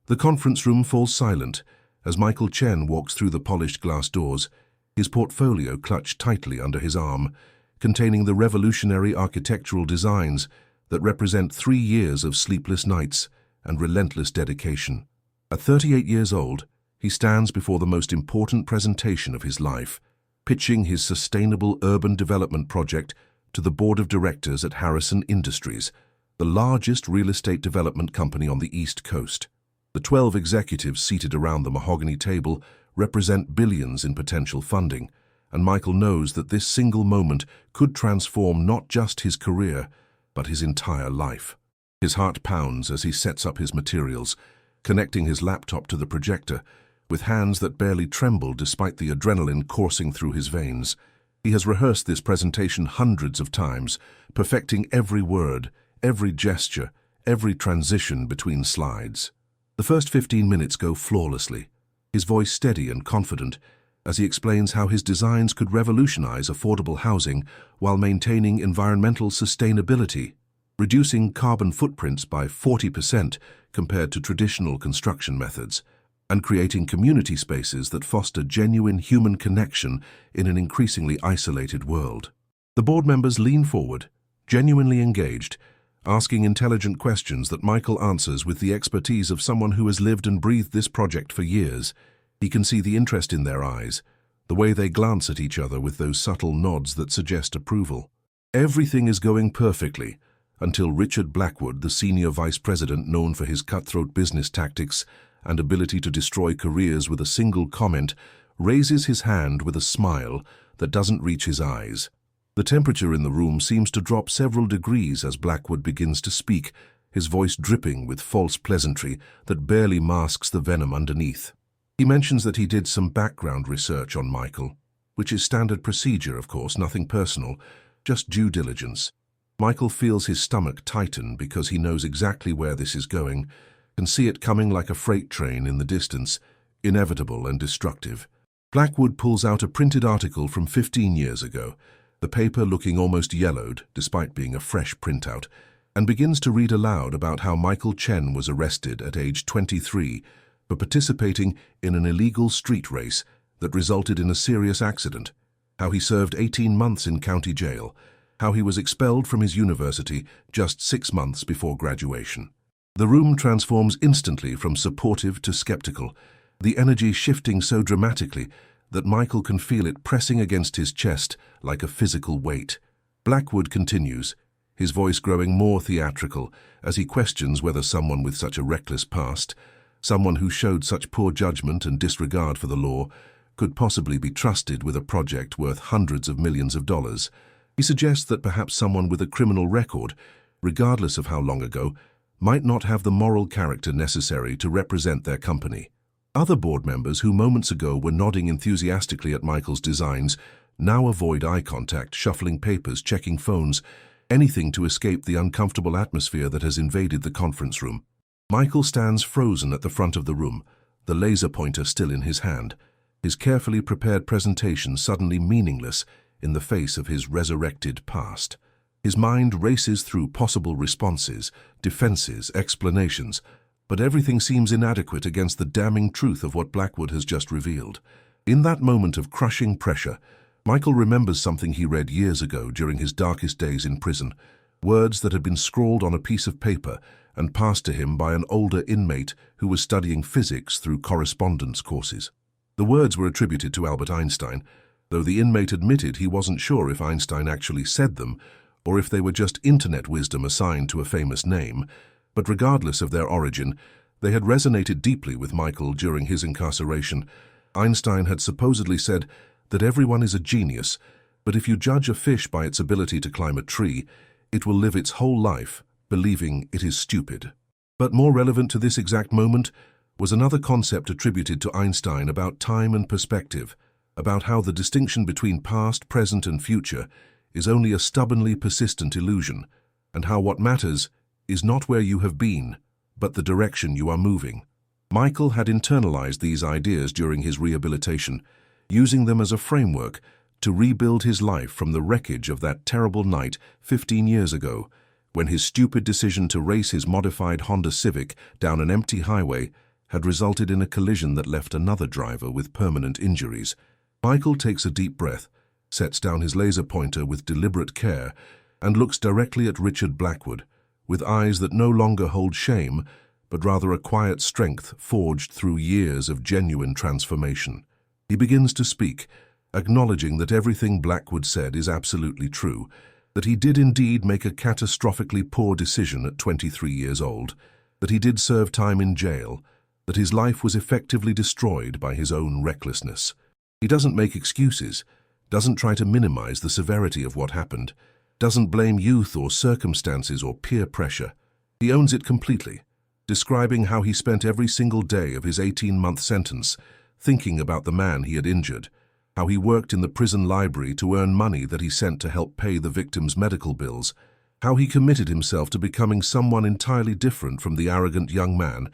The conference room falls silent as Michael Chen walks through the polished glass doors, his portfolio clutched tightly under his arm, containing the revolutionary architectural designs that represent 3 years of sleepless nights and relentless dedication. At 38 years old, he stands before the most important presentation of his life, pitching his sustainable urban development project to the board of directors at Harrison Industries, the largest real estate development company on the East Coast. The 12 executives seated around the mahogany table represent billions in potential funding, and Michael knows that this single moment could transform not just his career, but his entire life. His heart pounds as he sets up his materials, connecting his laptop to the projector, with hands that barely tremble despite the adrenaline coursing through his veins. He has rehearsed this presentation hundreds of times, perfecting every word, every gesture, every transition between slides. The first 15 minutes go flawlessly, his voice steady and confident, as he explains how his designs could revolutionize affordable housing while maintaining environmental sustainability, reducing carbon footprints by 40% compared to traditional construction methods, and creating community spaces that foster genuine human connection in an increasingly isolated world. The board members lean forward, genuinely engaged, asking intelligent questions that Michael answers with the expertise of someone who has lived and breathed this project for years. He can see the interest in their eyes, the way they glance at each other with those subtle nods that suggest approval. Everything is going perfectly until Richard Blackwood, the senior vice president known for his cutthroat business tactics and ability to destroy careers with a single comment, raises his hand with a smile that doesn't reach his eyes. The temperature in the room seems to drop several degrees as Blackwood begins to speak, his voice dripping with false pleasantry that barely masks the venom underneath. He mentions that he did some background research on Michael, which is standard procedure, of course, nothing personal, just due diligence. Michael feels his stomach tighten because he knows exactly where this is going, can see it coming like a freight train in the distance, inevitable and destructive. Blackwood pulls out a printed article from 15 years ago, the paper looking almost yellowed despite being a fresh printout, and begins to read aloud about how Michael Chen was arrested at age 23 for participating in an illegal street race that resulted in a serious accident, how he served 18 months in county jail, how he was expelled from his university just 6 months before graduation. The room transforms instantly from supportive to skeptical, the energy shifting so dramatically that Michael can feel it pressing against his chest like a physical weight. Blackwood continues, his voice growing more theatrical as he questions whether someone with such a reckless past, someone who showed such poor judgment and disregard for the law, could possibly be trusted with a project worth hundreds of millions of dollars. He suggests that perhaps someone with a criminal record, regardless of how long ago, might not have the moral character necessary to represent their company. Other board members who moments ago were nodding enthusiastically at Michael's designs now avoid eye contact, shuffling papers, checking phones, anything to escape the uncomfortable atmosphere that has invaded the conference room. Michael stands frozen at the front of the room, the laser pointer still in his hand, his carefully prepared presentation suddenly meaningless in the face of his resurrected past. His mind races through possible responses, defenses, explanations, but everything seems inadequate against the damning truth of what Blackwood has just revealed. In that moment of crushing pressure, Michael remembers something he read years ago during his darkest days in prison, words that had been scrawled on a piece of paper and passed to him by an older inmate who was studying physics through correspondence courses. The words were attributed to Albert Einstein, though the inmate admitted he wasn't sure if Einstein actually said them or if they were just internet wisdom assigned to a famous name. But regardless of their origin, they had resonated deeply with Michael during his incarceration. Einstein had supposedly said that everyone is a genius, but if you judge a fish by its ability to climb a tree, it will live its whole life believing it is stupid. But more relevant to this exact moment was another concept attributed to Einstein about time and perspective, about how the distinction between past, present, and future is only a stubbornly persistent illusion, and how what matters is not where you have been, but the direction you are moving. Michael had internalized these ideas during his rehabilitation, using them as a framework to rebuild his life from the wreckage of that terrible night 15 years ago, when his stupid decision to race his modified Honda Civic down an empty highway had resulted in a collision that left another driver with permanent injuries. Michael takes a deep breath, sets down his laser pointer with deliberate care, and looks directly at Richard Blackwood, with eyes that no longer hold shame, but rather a quiet strength forged through years of genuine transformation. He begins to speak, acknowledging that everything Blackwood said is absolutely true, that he did indeed make a catastrophically poor decision at 23 years old, that he did serve time in jail, that his life was effectively destroyed by his own recklessness. He doesn't make excuses, doesn't try to minimize the severity of what happened, doesn't blame youth or circumstances or peer pressure. He owns it completely, describing how he spent every single day of his 18-month sentence thinking about the man he had injured, how he worked in the prison library to earn money that he sent to help pay the victim's medical bills, how he committed himself to becoming someone entirely different from the arrogant young man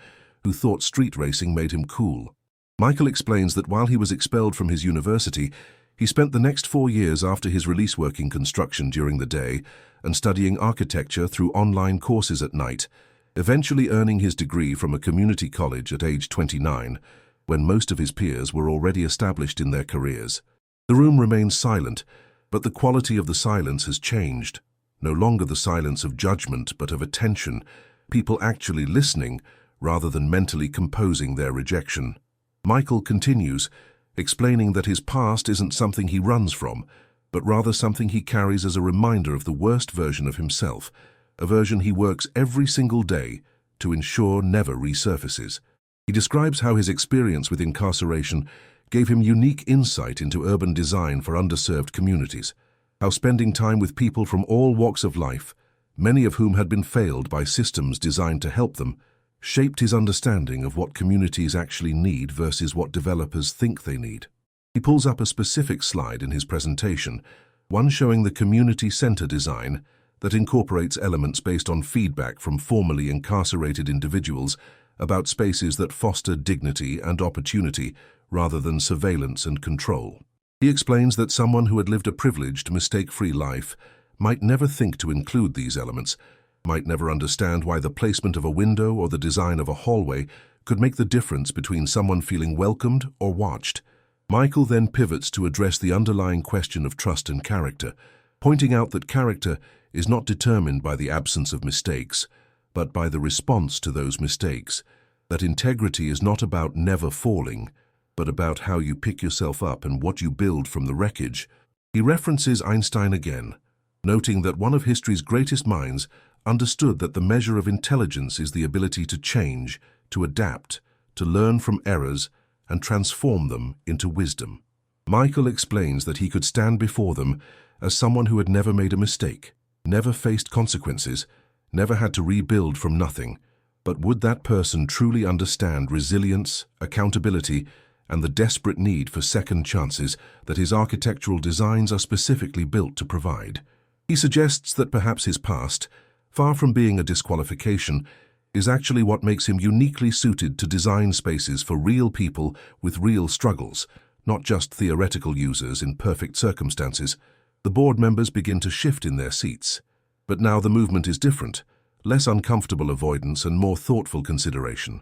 who thought street racing made him cool. Michael explains that while he was expelled from his university, he spent the next 4 years after his release working construction during the day and studying architecture through online courses at night, eventually earning his degree from a community college at age 29, when most of his peers were already established in their careers. The room remains silent, but the quality of the silence has changed. No longer the silence of judgment, but of attention, people actually listening rather than mentally composing their rejection. Michael continues, explaining that his past isn't something he runs from, but rather something he carries as a reminder of the worst version of himself, a version he works every single day to ensure never resurfaces. He describes how his experience with incarceration gave him unique insight into urban design for underserved communities, how spending time with people from all walks of life, many of whom had been failed by systems designed to help them, shaped his understanding of what communities actually need versus what developers think they need. He pulls up a specific slide in his presentation, one showing the community center design that incorporates elements based on feedback from formerly incarcerated individuals about spaces that foster dignity and opportunity rather than surveillance and control. He explains that someone who had lived a privileged, mistake-free life might never think to include these elements, might never understand why the placement of a window or the design of a hallway could make the difference between someone feeling welcomed or watched. Michael then pivots to address the underlying question of trust and character, pointing out that character is not determined by the absence of mistakes, but by the response to those mistakes, that integrity is not about never falling, but about how you pick yourself up and what you build from the wreckage. He references Einstein again, noting that one of history's greatest minds understood that the measure of intelligence is the ability to change, to adapt, to learn from errors, and transform them into wisdom. Michael explains that he could stand before them as someone who had never made a mistake, never faced consequences, never had to rebuild from nothing. But would that person truly understand resilience, accountability, and the desperate need for second chances that his architectural designs are specifically built to provide? He suggests that perhaps his past, far from being a disqualification, is actually what makes him uniquely suited to design spaces for real people with real struggles, not just theoretical users in perfect circumstances. The board members begin to shift in their seats. But now the movement is different, less uncomfortable avoidance and more thoughtful consideration.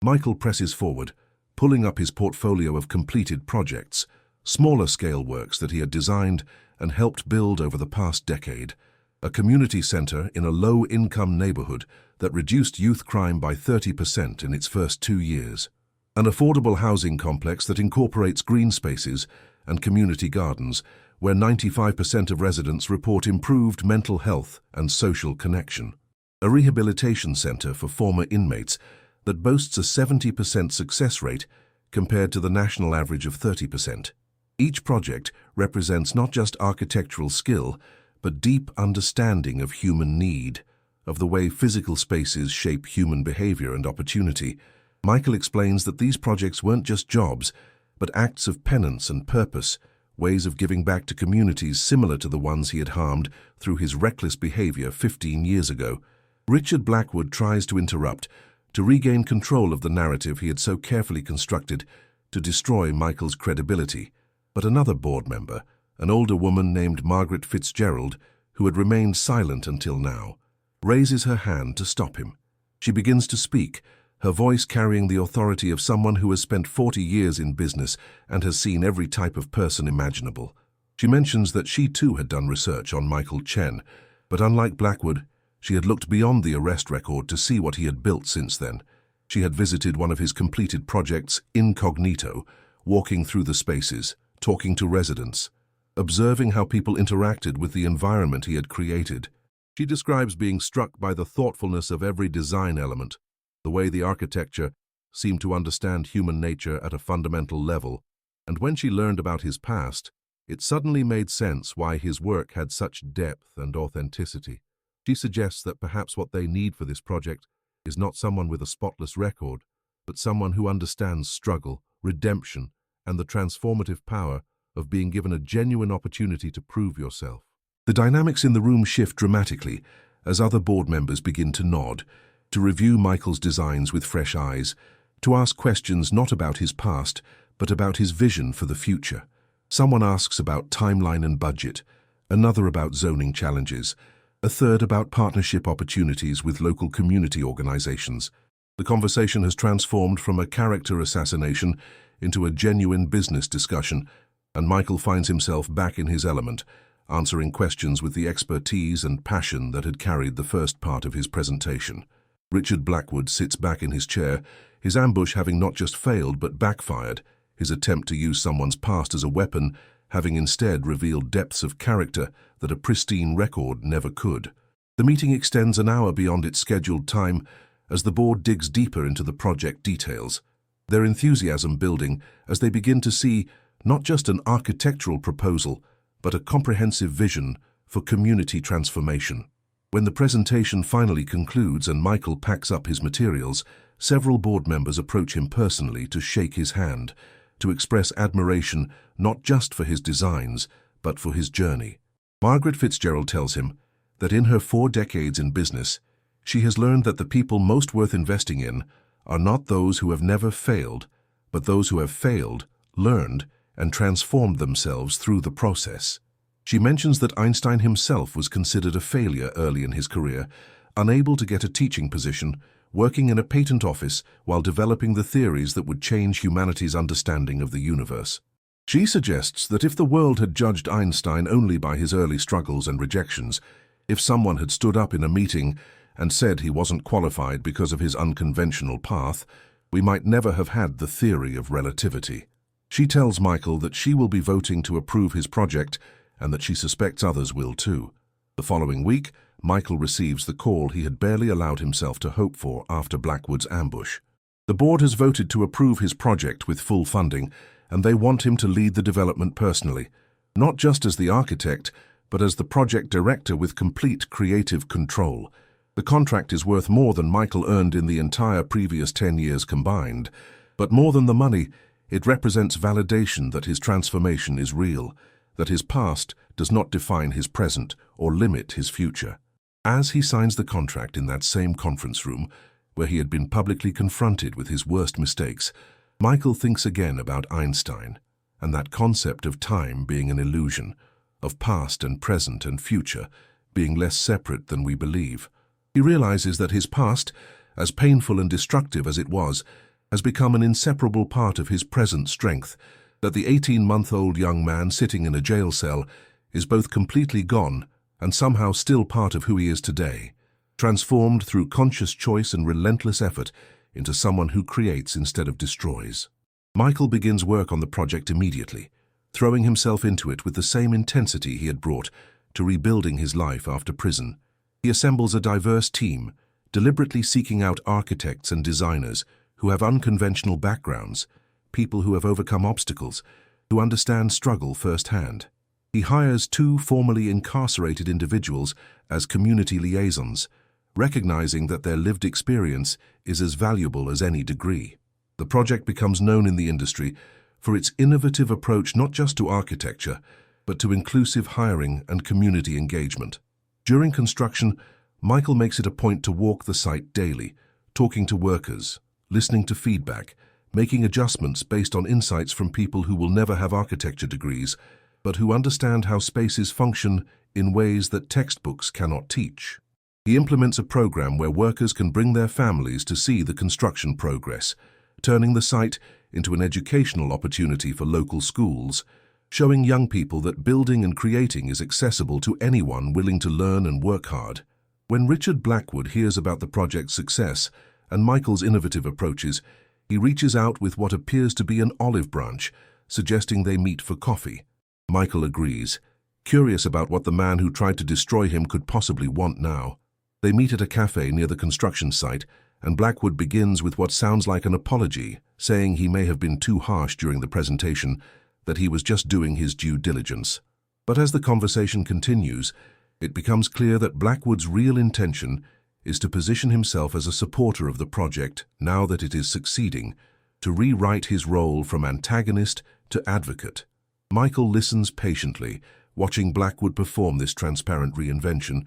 Michael presses forward, pulling up his portfolio of completed projects, smaller-scale works that he had designed and helped build over the past decade. A community center in a low-income neighborhood that reduced youth crime by 30% in its first 2 years. An affordable housing complex that incorporates green spaces and community gardens, where 95% of residents report improved mental health and social connection. A rehabilitation center for former inmates that boasts a 70% success rate compared to the national average of 30%. Each project represents not just architectural skill, but deep understanding of human need, of the way physical spaces shape human behavior and opportunity. Michael explains that these projects weren't just jobs, but acts of penance and purpose, ways of giving back to communities similar to the ones he had harmed through his reckless behavior 15 years ago. Richard Blackwood tries to interrupt, to regain control of the narrative he had so carefully constructed, to destroy Michael's credibility. But another board member, an older woman named Margaret Fitzgerald, who had remained silent until now, raises her hand to stop him. She begins to speak, her voice carrying the authority of someone who has spent 40 years in business and has seen every type of person imaginable. She mentions that she too had done research on Michael Chen, but unlike Blackwood, she had looked beyond the arrest record to see what he had built since then. She had visited one of his completed projects incognito, walking through the spaces, talking to residents, observing how people interacted with the environment he had created. She describes being struck by the thoughtfulness of every design element, the way the architecture seemed to understand human nature at a fundamental level, and when she learned about his past, it suddenly made sense why his work had such depth and authenticity. She suggests that perhaps what they need for this project is not someone with a spotless record, but someone who understands struggle, redemption, and the transformative power of being given a genuine opportunity to prove yourself. The dynamics in the room shift dramatically as other board members begin to nod, to review Michael's designs with fresh eyes, to ask questions not about his past, but about his vision for the future. Someone asks about timeline and budget, another about zoning challenges, a third about partnership opportunities with local community organizations. The conversation has transformed from a character assassination into a genuine business discussion, and Michael finds himself back in his element, answering questions with the expertise and passion that had carried the first part of his presentation. Richard Blackwood sits back in his chair, his ambush having not just failed but backfired, his attempt to use someone's past as a weapon having instead revealed depths of character that a pristine record never could. The meeting extends an hour beyond its scheduled time as the board digs deeper into the project details, their enthusiasm building as they begin to see not just an architectural proposal, but a comprehensive vision for community transformation. When the presentation finally concludes and Michael packs up his materials, several board members approach him personally to shake his hand, to express admiration not just for his designs, but for his journey. Margaret Fitzgerald tells him that in her 4 decades in business, she has learned that the people most worth investing in are not those who have never failed, but those who have failed, learned, and transformed themselves through the process. She mentions that Einstein himself was considered a failure early in his career, unable to get a teaching position, working in a patent office while developing the theories that would change humanity's understanding of the universe. She suggests that if the world had judged Einstein only by his early struggles and rejections, if someone had stood up in a meeting and said he wasn't qualified because of his unconventional path, we might never have had the theory of relativity. She tells Michael that she will be voting to approve his project and that she suspects others will too. The following week, Michael receives the call he had barely allowed himself to hope for after Blackwood's ambush. The board has voted to approve his project with full funding, and they want him to lead the development personally, not just as the architect, but as the project director with complete creative control. The contract is worth more than Michael earned in the entire previous 10 years combined, but more than the money, it represents validation that his transformation is real, that his past does not define his present or limit his future. As he signs the contract in that same conference room, where he had been publicly confronted with his worst mistakes, Michael thinks again about Einstein and that concept of time being an illusion, of past and present and future being less separate than we believe. He realizes that his past, as painful and destructive as it was, has become an inseparable part of his present strength, that the 18-month-old young man sitting in a jail cell is both completely gone and somehow still part of who he is today, transformed through conscious choice and relentless effort into someone who creates instead of destroys. Michael begins work on the project immediately, throwing himself into it with the same intensity he had brought to rebuilding his life after prison. He assembles a diverse team, deliberately seeking out architects and designers who have unconventional backgrounds, people who have overcome obstacles, who understand struggle firsthand. He hires 2 formerly incarcerated individuals as community liaisons, recognizing that their lived experience is as valuable as any degree. The project becomes known in the industry for its innovative approach not just to architecture, but to inclusive hiring and community engagement. During construction, Michael makes it a point to walk the site daily, talking to workers, listening to feedback, making adjustments based on insights from people who will never have architecture degrees, but who understand how spaces function in ways that textbooks cannot teach. He implements a program where workers can bring their families to see the construction progress, turning the site into an educational opportunity for local schools, showing young people that building and creating is accessible to anyone willing to learn and work hard. When Richard Blackwood hears about the project's success and Michael's innovative approaches, he reaches out with what appears to be an olive branch, suggesting they meet for coffee. Michael agrees, curious about what the man who tried to destroy him could possibly want now. They meet at a cafe near the construction site, and Blackwood begins with what sounds like an apology, saying he may have been too harsh during the presentation, that he was just doing his due diligence. But as the conversation continues, it becomes clear that Blackwood's real intention is to position himself as a supporter of the project now that it is succeeding, to rewrite his role from antagonist to advocate. Michael listens patiently, watching Blackwood perform this transparent reinvention,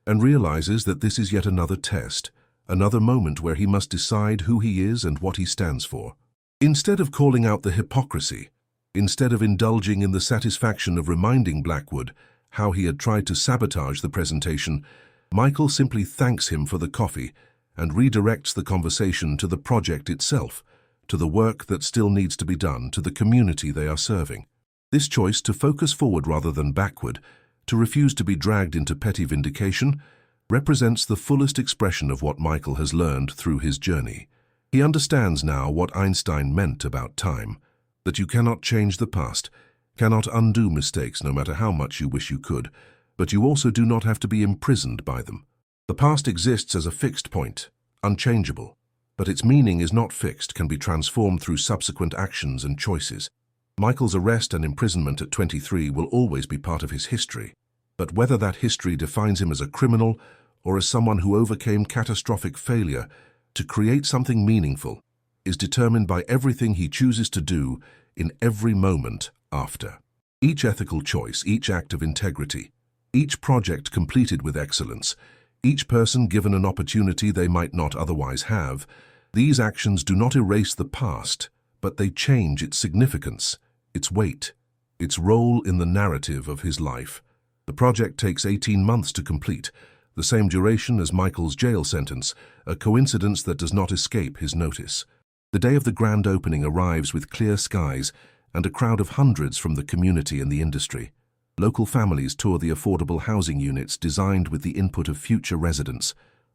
and realizes that this is yet another test, another moment where he must decide who he is and what he stands for. Instead of calling out the hypocrisy, instead of indulging in the satisfaction of reminding Blackwood how he had tried to sabotage the presentation, Michael simply thanks him for the coffee and redirects the conversation to the project itself, to the work that still needs to be done, to the community they are serving. This choice to focus forward rather than backward, to refuse to be dragged into petty vindication, represents the fullest expression of what Michael has learned through his journey. He understands now what Einstein meant about time, that you cannot change the past, cannot undo mistakes no matter how much you wish you could, but you also do not have to be imprisoned by them. The past exists as a fixed point, unchangeable, but its meaning is not fixed, can be transformed through subsequent actions and choices. Michael's arrest and imprisonment at 23 will always be part of his history, but whether that history defines him as a criminal or as someone who overcame catastrophic failure to create something meaningful is determined by everything he chooses to do in every moment after. Each ethical choice, each act of integrity, each project completed with excellence, each person given an opportunity they might not otherwise have, these actions do not erase the past, but they change its significance, its weight, its role in the narrative of his life. The project takes 18 months to complete, the same duration as Michael's jail sentence, a coincidence that does not escape his notice. The day of the grand opening arrives with clear skies and a crowd of hundreds from the community and the industry. Local families tour the affordable housing units designed with the input of future residents,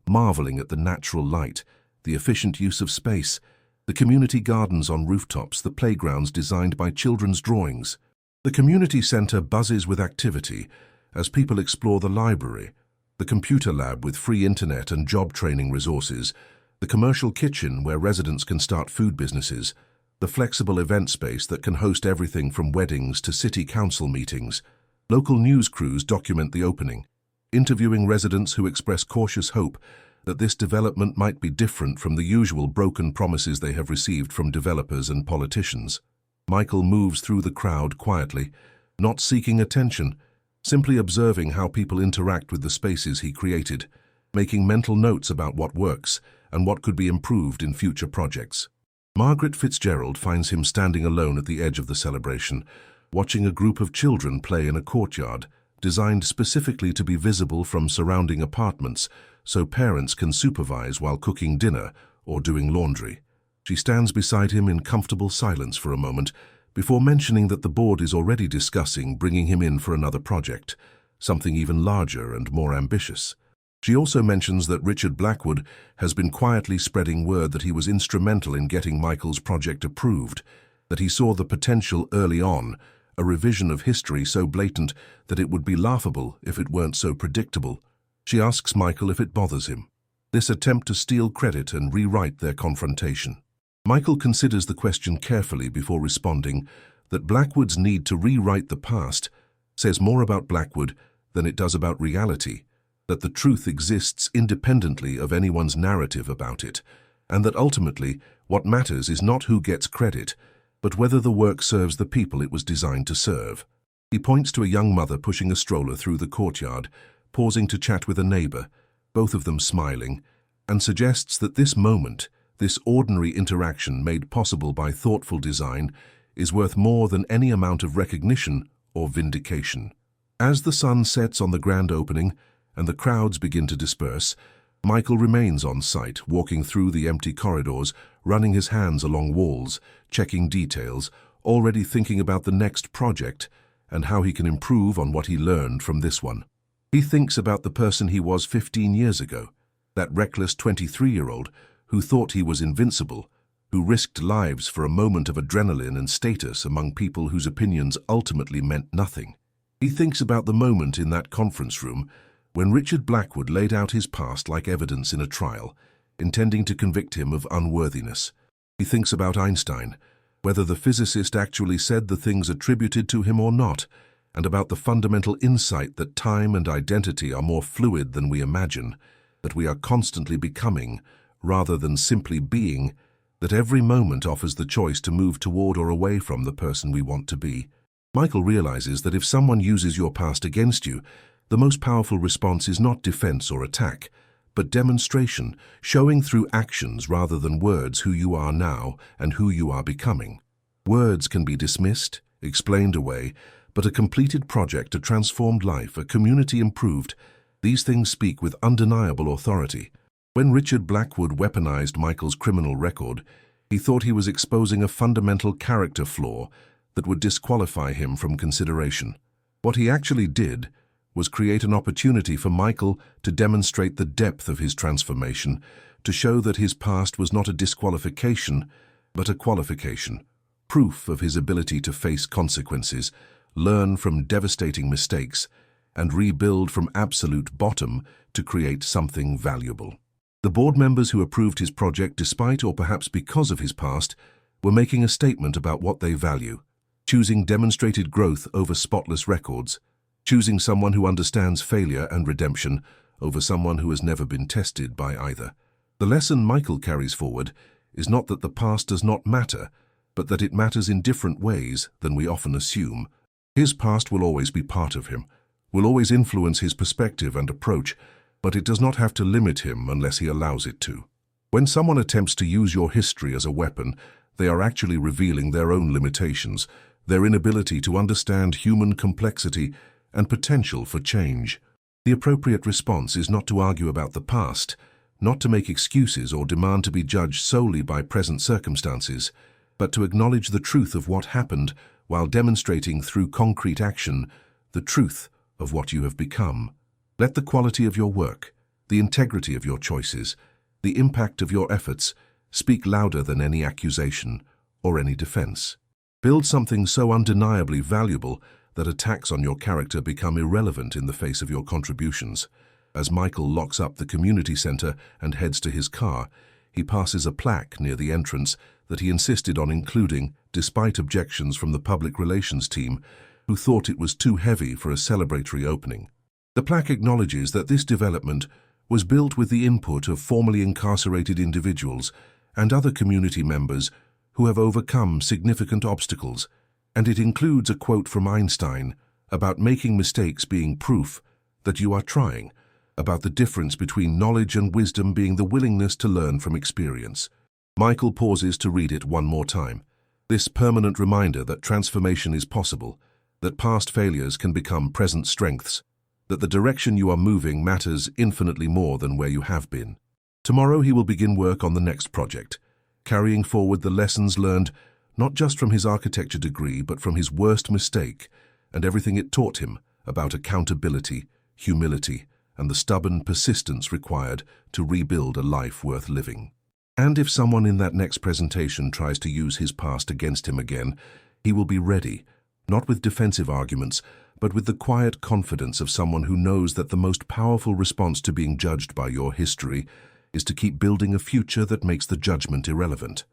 marveling at the natural light, the efficient use of space, the community gardens on rooftops, the playgrounds designed by children's drawings. The community center buzzes with activity as people explore the library, the computer lab with free internet and job training resources, the commercial kitchen where residents can start food businesses, the flexible event space that can host everything from weddings to city council meetings. Local news crews document the opening, interviewing residents who express cautious hope that this development might be different from the usual broken promises they have received from developers and politicians. Michael moves through the crowd quietly, not seeking attention, simply observing how people interact with the spaces he created, making mental notes about what works and what could be improved in future projects. Margaret Fitzgerald finds him standing alone at the edge of the celebration, watching a group of children play in a courtyard, designed specifically to be visible from surrounding apartments so parents can supervise while cooking dinner or doing laundry. She stands beside him in comfortable silence for a moment before mentioning that the board is already discussing bringing him in for another project, something even larger and more ambitious. She also mentions that Richard Blackwood has been quietly spreading word that he was instrumental in getting Michael's project approved, that he saw the potential early on, a revision of history so blatant that it would be laughable if it weren't so predictable. She asks Michael if it bothers him, this attempt to steal credit and rewrite their confrontation. Michael considers the question carefully before responding that Blackwood's need to rewrite the past says more about Blackwood than it does about reality, that the truth exists independently of anyone's narrative about it, and that ultimately what matters is not who gets credit, but whether the work serves the people it was designed to serve. He points to a young mother pushing a stroller through the courtyard, pausing to chat with a neighbor, both of them smiling, and suggests that this moment, this ordinary interaction made possible by thoughtful design, is worth more than any amount of recognition or vindication. As the sun sets on the grand opening, and the crowds begin to disperse, Michael remains on site, walking through the empty corridors, running his hands along walls, checking details, already thinking about the next project and how he can improve on what he learned from this one. He thinks about the person he was 15 years ago, that reckless 23-year-old who thought he was invincible, who risked lives for a moment of adrenaline and status among people whose opinions ultimately meant nothing. He thinks about the moment in that conference room when Richard Blackwood laid out his past like evidence in a trial, intending to convict him of unworthiness. He thinks about Einstein, whether the physicist actually said the things attributed to him or not, and about the fundamental insight that time and identity are more fluid than we imagine, that we are constantly becoming, rather than simply being, that every moment offers the choice to move toward or away from the person we want to be. Michael realizes that if someone uses your past against you, the most powerful response is not defense or attack, but demonstration, showing through actions rather than words who you are now and who you are becoming. Words can be dismissed, explained away, but a completed project, a transformed life, a community improved, these things speak with undeniable authority. When Richard Blackwood weaponized Michael's criminal record, he thought he was exposing a fundamental character flaw that would disqualify him from consideration. What he actually did was create an opportunity for Michael to demonstrate the depth of his transformation, to show that his past was not a disqualification, but a qualification, proof of his ability to face consequences, learn from devastating mistakes, and rebuild from absolute bottom to create something valuable. The board members who approved his project, despite or perhaps because of his past, were making a statement about what they value, choosing demonstrated growth over spotless records, choosing someone who understands failure and redemption over someone who has never been tested by either. The lesson Michael carries forward is not that the past does not matter, but that it matters in different ways than we often assume. His past will always be part of him, will always influence his perspective and approach, but it does not have to limit him unless he allows it to. When someone attempts to use your history as a weapon, they are actually revealing their own limitations, their inability to understand human complexity and potential for change. The appropriate response is not to argue about the past, not to make excuses or demand to be judged solely by present circumstances, but to acknowledge the truth of what happened while demonstrating through concrete action the truth of what you have become. Let the quality of your work, the integrity of your choices, the impact of your efforts speak louder than any accusation or any defense. Build something so undeniably valuable that attacks on your character become irrelevant in the face of your contributions. As Michael locks up the community center and heads to his car, he passes a plaque near the entrance that he insisted on including, despite objections from the public relations team, who thought it was too heavy for a celebratory opening. The plaque acknowledges that this development was built with the input of formerly incarcerated individuals and other community members who have overcome significant obstacles, and it includes a quote from Einstein about making mistakes being proof that you are trying, about the difference between knowledge and wisdom being the willingness to learn from experience. Michael pauses to read it one more time. This permanent reminder that transformation is possible, that past failures can become present strengths, that the direction you are moving matters infinitely more than where you have been. Tomorrow he will begin work on the next project, carrying forward the lessons learned not just from his architecture degree, but from his worst mistake and everything it taught him about accountability, humility, and the stubborn persistence required to rebuild a life worth living. And if someone in that next presentation tries to use his past against him again, he will be ready, not with defensive arguments, but with the quiet confidence of someone who knows that the most powerful response to being judged by your history is to keep building a future that makes the judgment irrelevant.